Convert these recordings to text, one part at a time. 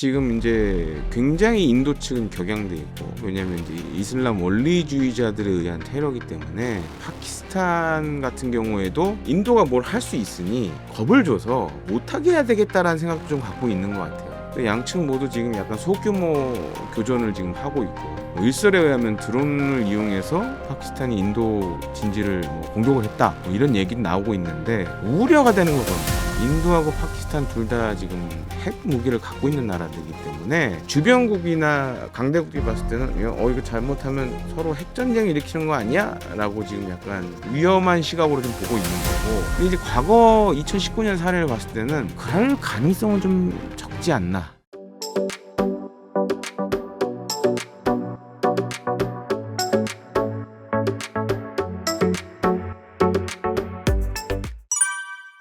지금 이제 굉장히 인도 측은 격양돼 있고, 왜냐하면 이제 이슬람 원리주의자들에 의한 테러이기 때문에 파키스탄 같은 경우에도 인도가 뭘 할 수 있으니 겁을 줘서 못하게 해야 되겠다라는 생각도 좀 갖고 있는 것 같아요. 양측 모두 지금 약간 소규모 교전을 지금 하고 있고, 일설에 의하면 드론을 이용해서 파키스탄이 인도 진지를 공격을 했다, 이런 얘기도 나오고 있는데 우려가 되는 거거든요. 인도하고 파키스탄 둘 다 지금 핵 무기를 갖고 있는 나라들이기 때문에 주변국이나 강대국들이 봤을 때는 이거 잘못하면 서로 핵전쟁 일으키는 거 아니야? 라고 지금 약간 위험한 시각으로 좀 보고 있는 거고, 근데 이제 과거 2019년 사례를 봤을 때는 그럴 가능성은 좀 적지 않나.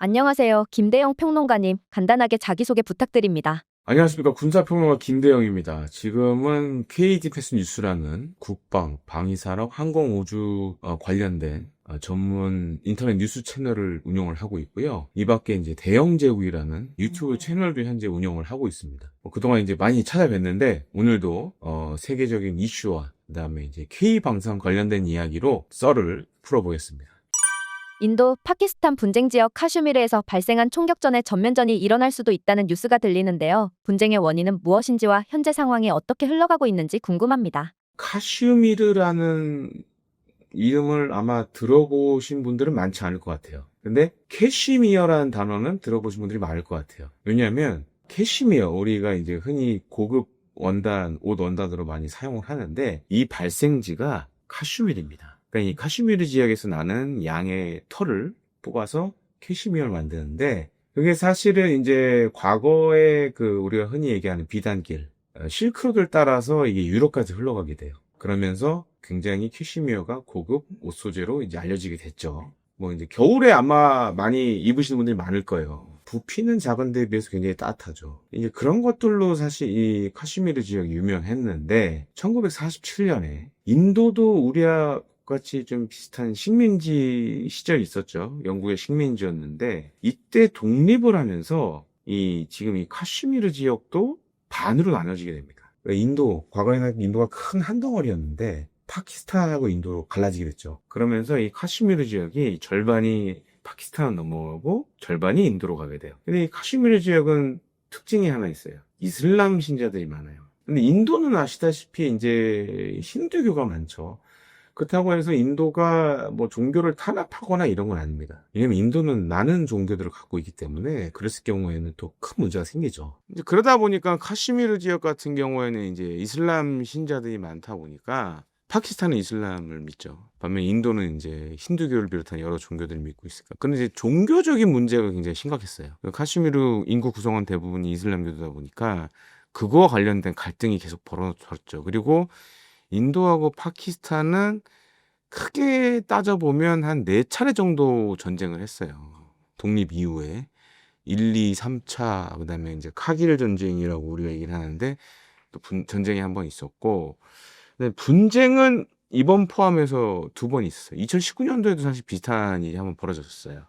안녕하세요. 김대영 평론가님, 간단하게 자기소개 부탁드립니다. 안녕하십니까. 군사평론가 김대영입니다. 지금은 KD패스 뉴스라는 국방, 방위산업, 항공우주 관련된 전문 인터넷 뉴스 채널을 운영을 하고 있고요. 이 밖에 이제 대영제국이라는 유튜브 채널도 현재 운영을 하고 있습니다. 그동안 이제 많이 찾아뵀는데 오늘도 세계적인 이슈와 그다음에 이제 K방산 관련된 이야기로 썰을 풀어보겠습니다. 인도, 파키스탄 분쟁 지역 카슈미르에서 발생한 총격전의 전면전이 일어날 수도 있다는 뉴스가 들리는데요. 분쟁의 원인은 무엇인지와 현재 상황이 어떻게 흘러가고 있는지 궁금합니다. 카슈미르라는 이름을 아마 들어보신 분들은 많지 않을 것 같아요. 근데 캐시미어라는 단어는 들어보신 분들이 많을 것 같아요. 왜냐하면 캐시미어, 우리가 이제 흔히 고급 원단, 옷 원단으로 많이 사용을 하는데 이 발생지가 카슈미르입니다. 그러니까 이 카슈미르 지역에서 나는 양의 털을 뽑아서 캐시미어를 만드는데, 그게 사실은 이제 과거에 우리가 흔히 얘기하는 비단길, 실크로드를 따라서 이게 유럽까지 흘러가게 돼요. 그러면서 굉장히 캐시미어가 고급 옷 소재로 이제 알려지게 됐죠. 이제 겨울에 아마 많이 입으시는 분들이 많을 거예요. 부피는 작은 데 비해서 굉장히 따뜻하죠. 이제 그런 것들로 사실 이 카슈미르 지역이 유명했는데, 1947년에 인도도 우리와 같이 좀 비슷한 식민지 시절이 있었죠. 영국의 식민지였는데, 이때 독립을 하면서 지금 이 카슈미르 지역도 반으로 나눠지게 됩니다. 과거에는 인도가 큰 한 덩어리였는데 파키스탄하고 인도로 갈라지게 됐죠. 그러면서 이 카슈미르 지역이 절반이 파키스탄으로 넘어가고 절반이 인도로 가게 돼요. 근데 이 카슈미르 지역은 특징이 하나 있어요. 이슬람 신자들이 많아요. 근데 인도는 아시다시피 이제 힌두교가 많죠. 그렇다고 해서 인도가 종교를 탄압하거나 이런 건 아닙니다. 왜냐면 인도는 많은 종교들을 갖고 있기 때문에 그랬을 경우에는 또 큰 문제가 생기죠. 이제 그러다 보니까 카슈미르 지역 같은 경우에는 이제 이슬람 신자들이 많다 보니까 파키스탄은 이슬람을 믿죠. 반면 인도는 이제 힌두교를 비롯한 여러 종교들을 믿고 있으니까. 그런데 이제 종교적인 문제가 굉장히 심각했어요. 카슈미르 인구 구성원 대부분이 이슬람교도다 보니까 그거와 관련된 갈등이 계속 벌어졌죠. 그리고 인도하고 파키스탄은 크게 따져보면 한 4차례 정도 전쟁을 했어요. 독립 이후에. 1, 2, 3차, 그 다음에 이제 카길 전쟁이라고 우리가 얘기를 하는데, 또 전쟁이 한 번 있었고, 근데 분쟁은 이번 포함해서 2번 있었어요. 2019년도에도 사실 비슷한 일이 한번 벌어졌어요.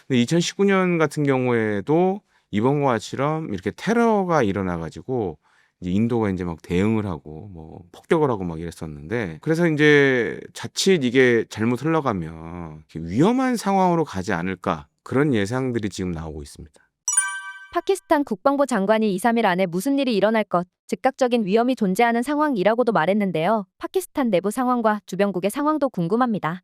근데 2019년 같은 경우에도 이번과 같이처럼 이렇게 테러가 일어나가지고, 이제 인도가 이제 막 대응을 하고 폭격을 하고 막 이랬었는데, 그래서 이제 자칫 이게 잘못 흘러가면 위험한 상황으로 가지 않을까, 그런 예상들이 지금 나오고 있습니다. 파키스탄 국방부 장관이 2, 3일 안에 무슨 일이 일어날 것, 즉각적인 위험이 존재하는 상황이라고도 말했는데요. 파키스탄 내부 상황과 주변국의 상황도 궁금합니다.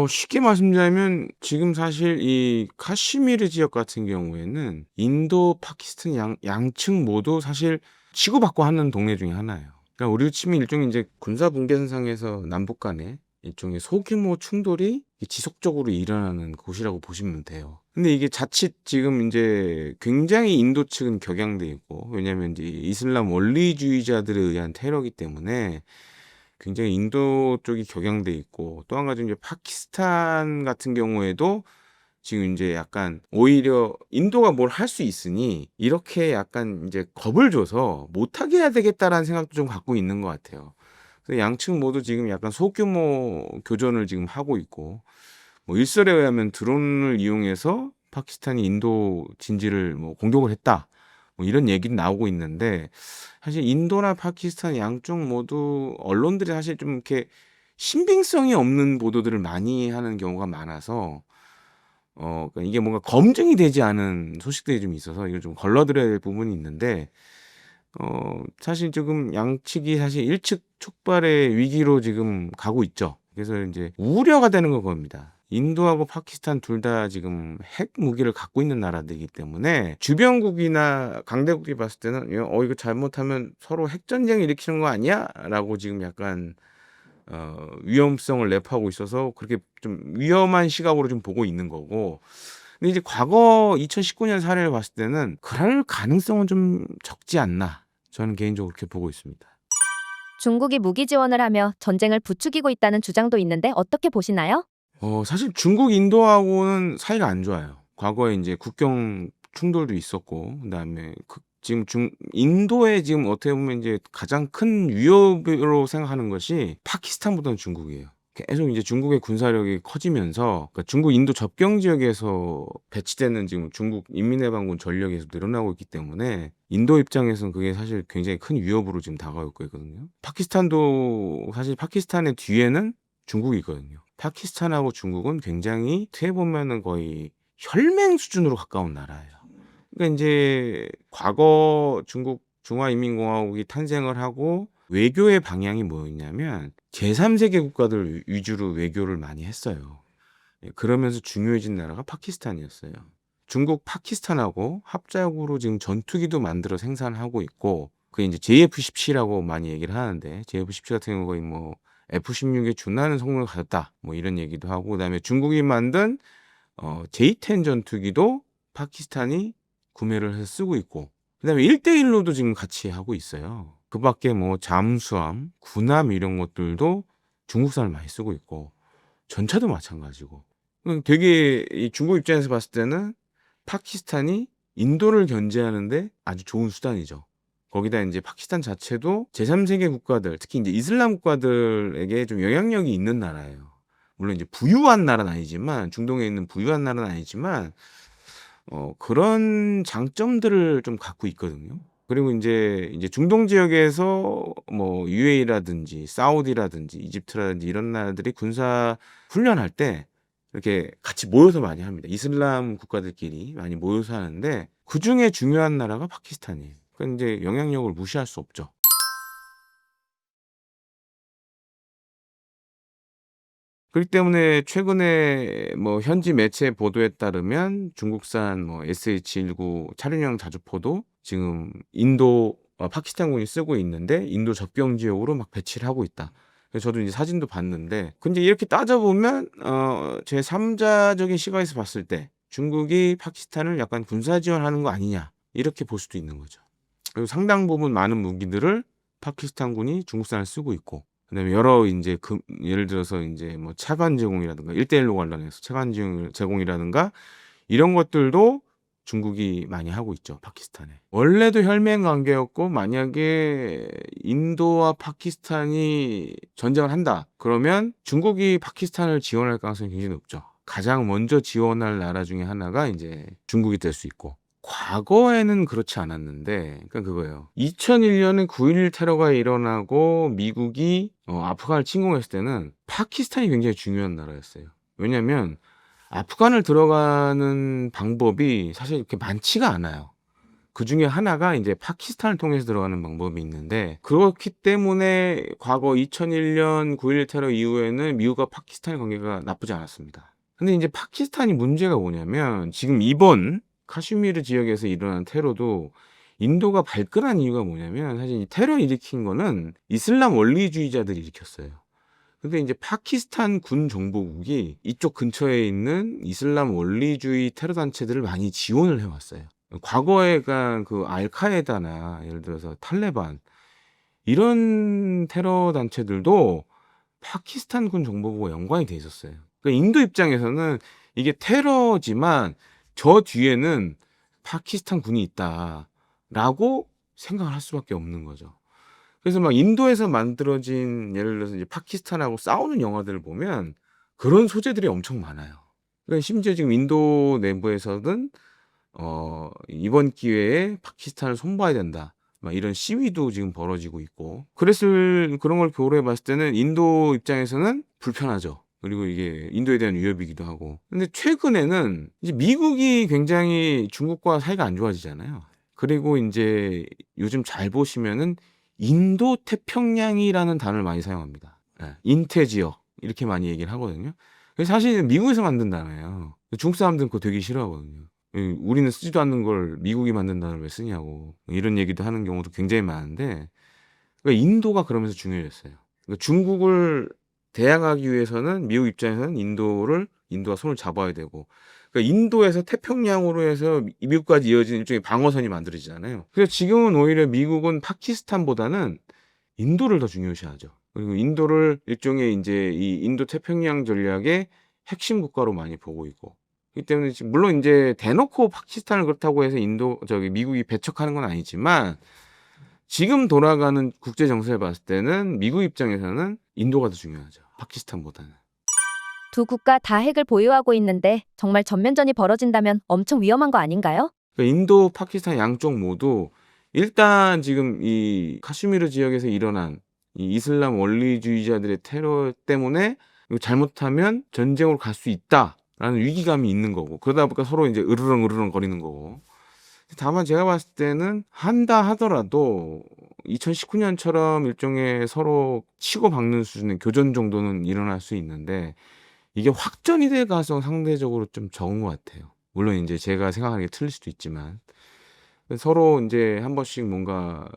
쉽게 말씀드리면 지금 사실 이 카슈미르 지역 같은 경우에는 인도, 파키스탄 양측 모두 사실 치고받고 하는 동네 중에 하나예요. 그러니까 우리로 치면 일종의 이제 군사 분계선상에서 남북 간에 일종의 소규모 충돌이 지속적으로 일어나는 곳이라고 보시면 돼요. 근데 이게 자칫 지금 이제 굉장히 인도 측은 격양돼 있고, 왜냐하면 이제 이슬람 원리주의자들에 의한 테러이기 때문에 굉장히 인도 쪽이 격양돼 있고, 또 한 가지 이제 파키스탄 같은 경우에도 지금 이제 약간 오히려 인도가 뭘 할 수 있으니 이렇게 약간 이제 겁을 줘서 못하게 해야 되겠다라는 생각도 좀 갖고 있는 것 같아요. 그래서 양측 모두 지금 약간 소규모 교전을 지금 하고 있고, 일설에 의하면 드론을 이용해서 파키스탄이 인도 진지를 공격을 했다, 뭐 이런 얘기도 나오고 있는데 사실 인도나 파키스탄 양쪽 모두 언론들이 사실 좀 이렇게 신빙성이 없는 보도들을 많이 하는 경우가 많아서 그러니까 이게 뭔가 검증이 되지 않은 소식들이 좀 있어서 이걸 좀 걸러드려야 될 부분이 있는데 사실 지금 양측이 사실 일측촉발의 위기로 지금 가고 있죠. 그래서 이제 우려가 되는 건 겁니다. 인도하고 파키스탄 둘 다 지금 핵 무기를 갖고 있는 나라들이기 때문에 주변국이나 강대국이 봤을 때는 이거 잘못하면 서로 핵 전쟁 일으키는 거 아니야?라고 지금 약간 위험성을 내포하고 있어서 그렇게 좀 위험한 시각으로 좀 보고 있는 거고. 근데 이제 과거 2019년 사례를 봤을 때는 그럴 가능성은 좀 적지 않나. 저는 개인적으로 그렇게 보고 있습니다. 중국이 무기 지원을 하며 전쟁을 부추기고 있다는 주장도 있는데 어떻게 보시나요? 사실 중국, 인도하고는 사이가 안 좋아요. 과거에 이제 국경 충돌도 있었고, 그다음에 지금 인도에 지금 어떻게 보면 이제 가장 큰 위협으로 생각하는 것이 파키스탄보다는 중국이에요. 계속 이제 중국의 군사력이 커지면서 그러니까 중국 인도 접경 지역에서 배치되는 지금 중국 인민해방군 전력이 계속 늘어나고 있기 때문에 인도 입장에서는 그게 사실 굉장히 큰 위협으로 지금 다가오고 있거든요. 파키스탄도 사실 파키스탄의 뒤에는 중국이 있거든요. 파키스탄하고 중국은 굉장히 어떻게 보면은 거의 혈맹 수준으로 가까운 나라예요. 그러니까 이제 과거 중국 중화인민공화국이 탄생을 하고 외교의 방향이 뭐였냐면 제3세계 국가들 위주로 외교를 많이 했어요. 그러면서 중요해진 나라가 파키스탄이었어요. 중국 파키스탄하고 합작으로 지금 전투기도 만들어 생산하고 있고 그게 이제 JF-17라고 많이 얘기를 하는데 JF-17 같은 경우 거의 뭐 F-16에 준하는 성능을 가졌다 뭐 이런 얘기도 하고 그다음에 중국이 만든 J-10 전투기도 파키스탄이 구매를 해서 쓰고 있고 그다음에 1대1로도 지금 같이 하고 있어요. 그 밖에 뭐 잠수함, 군함 이런 것들도 중국산을 많이 쓰고 있고 전차도 마찬가지고 되게 이 중국 입장에서 봤을 때는 파키스탄이 인도를 견제하는데 아주 좋은 수단이죠. 거기다 이제 파키스탄 자체도 제3세계 국가들, 특히 이제 이슬람 국가들에게 좀 영향력이 있는 나라예요. 물론 이제 부유한 나라는 아니지만 중동에 있는 부유한 나라는 아니지만 그런 장점들을 좀 갖고 있거든요. 그리고 이제 중동 지역에서 뭐 UAE라든지 사우디라든지 이집트라든지 이런 나라들이 군사 훈련할 때 이렇게 같이 모여서 많이 합니다. 이슬람 국가들끼리 많이 모여서 하는데 그중에 중요한 나라가 파키스탄이에요. 그러니까 이제 영향력을 무시할 수 없죠. 그렇기 때문에 최근에 뭐 현지 매체 보도에 따르면 중국산 뭐 SH-19 차륜형 자주포도 지금 파키스탄군이 쓰고 있는데 인도 접경 지역으로 막 배치를 하고 있다. 그래서 저도 이제 사진도 봤는데 근데 이렇게 따져보면 제 3자적인 시각에서 봤을 때 중국이 파키스탄을 약간 군사 지원하는 거 아니냐 이렇게 볼 수도 있는 거죠. 그리고 상당 부분 많은 무기들을 파키스탄군이 중국산을 쓰고 있고 그다음에 여러 인제 예를 들어서 인제 뭐 차관 제공이라든가 1대1로 관련해서 차관 제공이라든가 이런 것들도 중국이 많이 하고 있죠, 파키스탄에. 원래도 혈맹 관계였고 만약에 인도와 파키스탄이 전쟁을 한다. 그러면 중국이 파키스탄을 지원할 가능성이 굉장히 높죠. 가장 먼저 지원할 나라 중에 하나가 인제 중국이 될 수 있고. 과거에는 그렇지 않았는데 그러니까 그거예요. 2001년에 9.11 테러가 일어나고 미국이 아프간을 침공했을 때는 파키스탄이 굉장히 중요한 나라였어요. 왜냐면 아프간을 들어가는 방법이 사실 그렇게 많지가 않아요. 그중에 하나가 이제 파키스탄을 통해서 들어가는 방법이 있는데 그렇기 때문에 과거 2001년 9.11 테러 이후에는 미국과 파키스탄의 관계가 나쁘지 않았습니다. 근데 이제 파키스탄이 문제가 뭐냐면 지금 이번 카슈미르 지역에서 일어난 테러도 인도가 발끈한 이유가 뭐냐면 사실 이 테러 일으킨 거는 이슬람 원리주의자들이 일으켰어요. 근데 이제 파키스탄 군 정보국이 이쪽 근처에 있는 이슬람 원리주의 테러 단체들을 많이 지원을 해왔어요. 과거에 그 알카에다나 예를 들어서 탈레반 이런 테러 단체들도 파키스탄 군 정보국과 연관이 돼 있었어요. 그러니까 인도 입장에서는 이게 테러지만 저 뒤에는 파키스탄 군이 있다라고 생각을 할 수밖에 없는 거죠. 그래서 막 인도에서 만들어진 예를 들어서 이제 파키스탄하고 싸우는 영화들을 보면 그런 소재들이 엄청 많아요. 그러니까 심지어 지금 인도 내부에서는 이번 기회에 파키스탄을 손봐야 된다. 막 이런 시위도 지금 벌어지고 있고. 그런 걸 고려해 봤을 때는 인도 입장에서는 불편하죠. 그리고 이게 인도에 대한 위협이기도 하고. 근데 최근에는 이제 미국이 굉장히 중국과 사이가 안 좋아지잖아요. 그리고 이제 요즘 잘 보시면은 인도 태평양이라는 단어를 많이 사용합니다. 예, 인태 지역 이렇게 많이 얘기를 하거든요. 그래서 사실 미국에서 만든 단어예요. 중국 사람들은 그거 되게 싫어하거든요. 우리는 쓰지도 않는 걸 미국이 만든 단어를 왜 쓰냐고 이런 얘기도 하는 경우도 굉장히 많은데, 그러니까 인도가 그러면서 중요해졌어요. 그러니까 중국을 대항하기 위해서는 미국 입장에서는 인도와 손을 잡아야 되고, 그러니까 인도에서 태평양으로 해서 미국까지 이어지는 일종의 방어선이 만들어지잖아요. 그래서 지금은 오히려 미국은 파키스탄보다는 인도를 더 중요시하죠. 그리고 인도를 일종의 이제 이 인도 태평양 전략의 핵심 국가로 많이 보고 있고. 그렇기 때문에 물론 이제 대놓고 파키스탄을 그렇다고 해서 미국이 배척하는 건 아니지만, 지금 돌아가는 국제 정세를 봤을 때는 미국 입장에서는 인도가 더 중요하죠. 파키스탄보다는. 두 국가 다 핵을 보유하고 있는데 정말 전면전이 벌어진다면 엄청 위험한 거 아닌가요? 그러니까 인도, 파키스탄 양쪽 모두 일단 지금 이 카슈미르 지역에서 일어난 이 이슬람 원리주의자들의 테러 때문에 이거 잘못하면 전쟁으로 갈 수 있다라는 위기감이 있는 거고, 그러다 보니까 서로 이제 으르렁 거리는 거고. 다만 제가 봤을 때는 한다 하더라도 2019년처럼 일종의 서로 치고박는 수준의 교전 정도는 일어날 수 있는데, 이게 확전이 될 가능성은 상대적으로 좀 적은 것 같아요. 물론 이제 제가 생각하는 게 틀릴 수도 있지만, 서로 이제 한 번씩 뭔가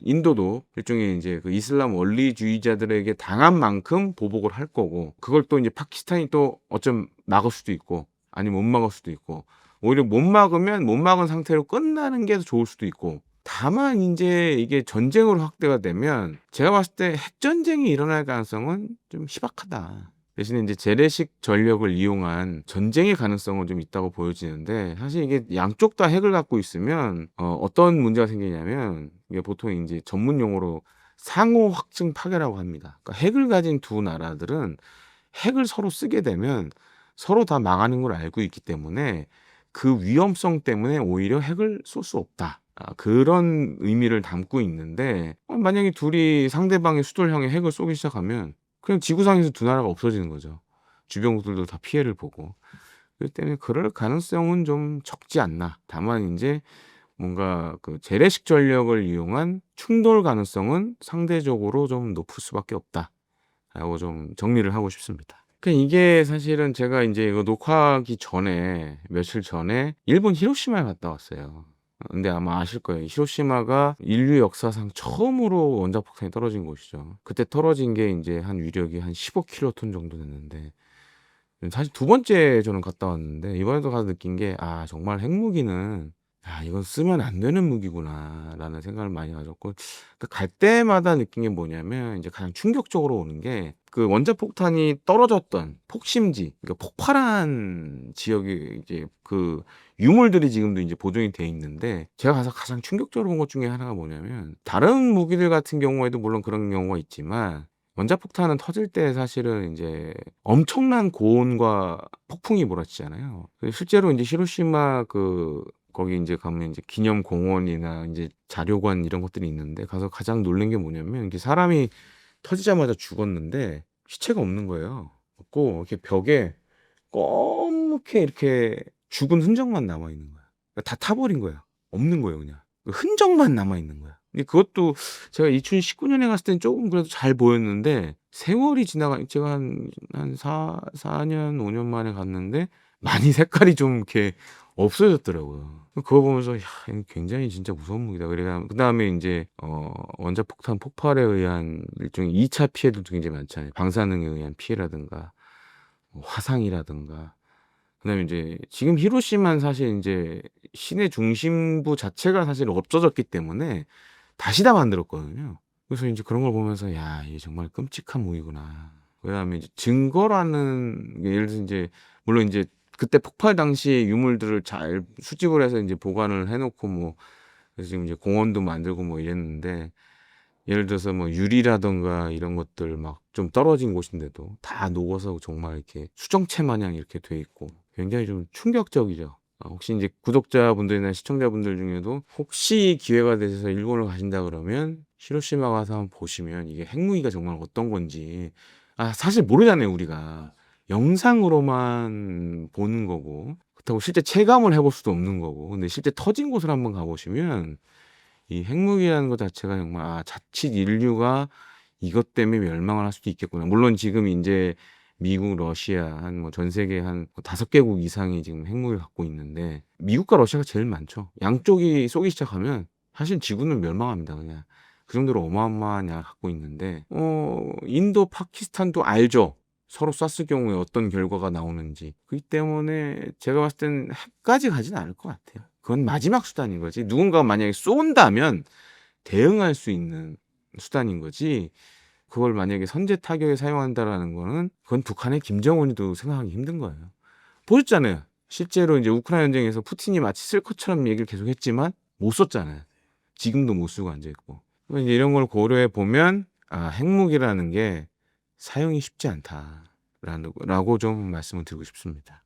인도도 일종의 이제 그 이슬람 원리주의자들에게 당한 만큼 보복을 할 거고, 그걸 또 이제 파키스탄이 또 어쩜 막을 수도 있고 아니면 못 막을 수도 있고, 오히려 못 막으면 못 막은 상태로 끝나는 게 더 좋을 수도 있고. 다만 이제 이게 전쟁으로 확대가 되면 제가 봤을 때 핵전쟁이 일어날 가능성은 좀 희박하다. 대신에 이제 재래식 전력을 이용한 전쟁의 가능성은 좀 있다고 보여지는데, 사실 이게 양쪽 다 핵을 갖고 있으면 어떤 문제가 생기냐면, 이게 보통 이제 전문 용어로 상호 확증 파괴라고 합니다. 그러니까 핵을 가진 두 나라들은 핵을 서로 쓰게 되면 서로 다 망하는 걸 알고 있기 때문에 그 위험성 때문에 오히려 핵을 쏠 수 없다. 그런 의미를 담고 있는데, 만약에 둘이 상대방의 수도를 향해 핵을 쏘기 시작하면 그냥 지구상에서 두 나라가 없어지는 거죠. 주변국들도 다 피해를 보고. 그렇기 때문에 그럴 가능성은 좀 적지 않나. 다만 이제 뭔가 그 재래식 전력을 이용한 충돌 가능성은 상대적으로 좀 높을 수밖에 없다라고 좀 정리를 하고 싶습니다. 이게 사실은 제가 이제 이거 녹화하기 전에, 며칠 전에 일본 히로시마에 갔다 왔어요. 근데 아마 아실 거예요. 히로시마가 인류 역사상 처음으로 원자폭탄이 떨어진 곳이죠. 그때 떨어진 게 이제 한 위력이 한 15킬로톤 정도 됐는데, 사실 두 번째 저는 갔다 왔는데, 이번에도 가서 느낀 게, 정말 핵무기는 이건 쓰면 안 되는 무기구나라는 생각을 많이 가졌고, 갈 때마다 느낀 게 뭐냐면, 이제 가장 충격적으로 오는 게 그 원자폭탄이 떨어졌던 폭심지, 그러니까 폭발한 지역이 이제 그 유물들이 지금도 이제 보존이 돼 있는데, 제가 가서 가장 충격적으로 본 것 중에 하나가 뭐냐면, 다른 무기들 같은 경우에도 물론 그런 경우가 있지만, 원자폭탄은 터질 때 사실은 이제 엄청난 고온과 폭풍이 몰아치잖아요. 실제로 이제 히로시마 거기 이제 가면 이제 기념 공원이나 이제 자료관 이런 것들이 있는데, 가서 가장 놀란 게 뭐냐면, 이게 사람이 터지자마자 죽었는데 시체가 없는 거예요. 없고 이렇게 벽에 검게 이렇게 죽은 흔적만 남아 있는 거야. 그러니까 다 타버린 거야. 없는 거예요, 그냥. 그 흔적만 남아 있는 거야. 근데 그것도 제가 2019년에 갔을 땐 조금 그래도 잘 보였는데, 세월이 제가 한 4년, 5년 만에 갔는데 많이 색깔이 좀 이렇게 없어졌더라고요. 그거 보면서 이거 굉장히 진짜 무서운 무기다. 그다음에 이제 원자폭탄 폭발에 의한 일종의 2차 피해들도 굉장히 많잖아요. 방사능에 의한 피해라든가 화상이라든가. 그다음에 이제 지금 히로시마는 사실 이제 시내 중심부 자체가 사실 없어졌기 때문에 다시 다 만들었거든요. 그래서 이제 그런 걸 보면서 이게 정말 끔찍한 무기구나. 그다음에 이제 증거라는 게, 예를 들어서 이제 물론 이제 그때 폭발 당시에 유물들을 잘 수집을 해서 이제 보관을 해놓고 뭐, 그래서 지금 이제 공원도 만들고 뭐 이랬는데, 예를 들어서 뭐 유리라던가 이런 것들 막 좀 떨어진 곳인데도 다 녹아서 정말 이렇게 수정체 마냥 이렇게 돼 있고, 굉장히 좀 충격적이죠. 혹시 이제 구독자분들이나 시청자분들 중에도 혹시 기회가 되셔서 일본을 가신다 그러면 히로시마 가서 한번 보시면 이게 핵무기가 정말 어떤 건지 사실 모르잖아요 우리가. 영상으로만 보는 거고 그렇다고 실제 체감을 해볼 수도 없는 거고. 근데 실제 터진 곳을 한번 가보시면 이 핵무기라는 것 자체가 정말 자칫 인류가 이것 때문에 멸망을 할 수도 있겠구나. 물론 지금 이제 미국, 러시아 한 뭐 전 세계 한 5개국 이상이 지금 핵무기를 갖고 있는데 미국과 러시아가 제일 많죠. 양쪽이 쏘기 시작하면 사실 지구는 멸망합니다. 그냥 그 정도로 어마어마한 양을 갖고 있는데 인도, 파키스탄도 알죠. 서로 쐈을 경우에 어떤 결과가 나오는지. 그렇기 때문에 제가 봤을 땐 핵까지 가진 않을 것 같아요. 그건 마지막 수단인 거지. 누군가 만약에 쏜다면 대응할 수 있는 수단인 거지. 그걸 만약에 선제 타격에 사용한다라는 거는 그건 북한의 김정은이도 생각하기 힘든 거예요. 보셨잖아요. 실제로 이제 우크라이나 전쟁에서 푸틴이 마치 쓸 것처럼 얘기를 계속 했지만 못 썼잖아요. 지금도 못 쓰고 앉아 있고. 이제 이런 걸 고려해 보면 핵무기라는 게 사용이 쉽지 않다라고 좀 말씀을 드리고 싶습니다.